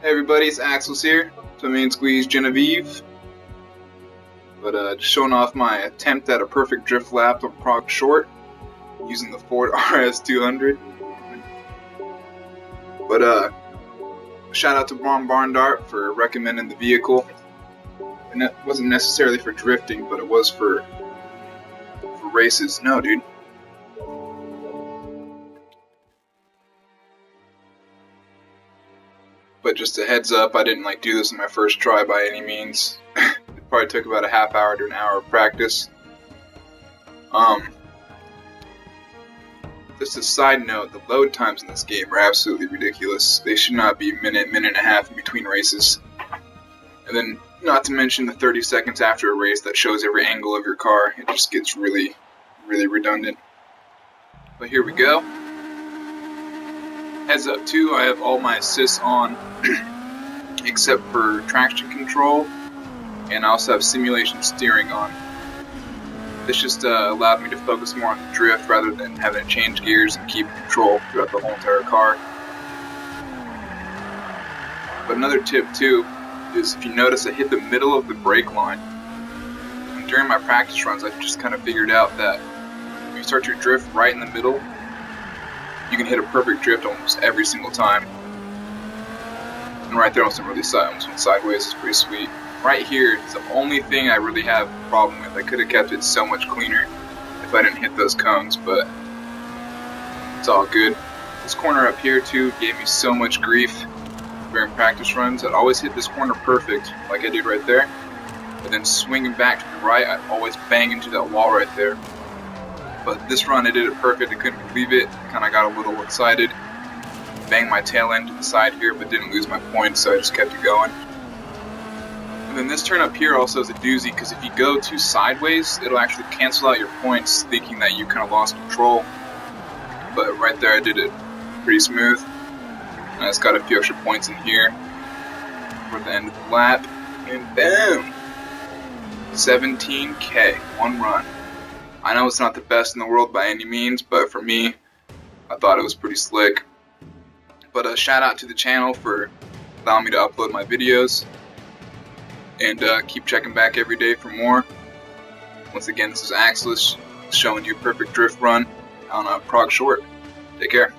Hey everybody, it's Axylus here, so main squeeze Genevieve. But just showing off my attempt at a perfect drift lap on Prague short using the Ford RS200. But shout out to Barn Dart for recommending the vehicle. And it wasn't necessarily for drifting, but it was for races. No, dude. But just a heads up, I didn't do this in my first try by any means. It probably took about a half hour to an hour of practice. Just a side note, the load times in this game are absolutely ridiculous. They should not be minute and a half in between races. And then, not to mention the 30 seconds after a race that shows every angle of your car. It just gets really redundant. But here we go. Heads up too, I have all my assists on except for traction control, and I also have simulation steering on. This just allowed me to focus more on the drift rather than having to change gears and keep control throughout the whole entire car. But another tip too is if you notice I hit the middle of the brake line. And during my practice runs I've just kind of figured out that when you start your drift right in the middle, you can hit a perfect drift almost every single time. And right there almost went sideways. It's pretty sweet. Right here is the only thing I really have a problem with. I could have kept it so much cleaner if I didn't hit those cones, but it's all good. This corner up here too gave me so much grief during practice runs. I'd always hit this corner perfect, like I did right there, but then swinging back to the right, I'd always bang into that wall right there. But this run I did it perfect, I couldn't believe it. Kind of got a little excited. Banged my tail end to the side here, but didn't lose my points, so I just kept it going. And then this turn up here also is a doozy, because if you go too sideways, it'll actually cancel out your points, thinking that you kind of lost control. But right there I did it pretty smooth. And I just got a few extra points in here for the end of the lap. And boom! 17K, one run. I know it's not the best in the world by any means, but for me, I thought it was pretty slick. But a shout out to the channel for allowing me to upload my videos. And keep checking back every day for more. Once again, this is Axylus showing you a perfect drift run on Prague short. Take care.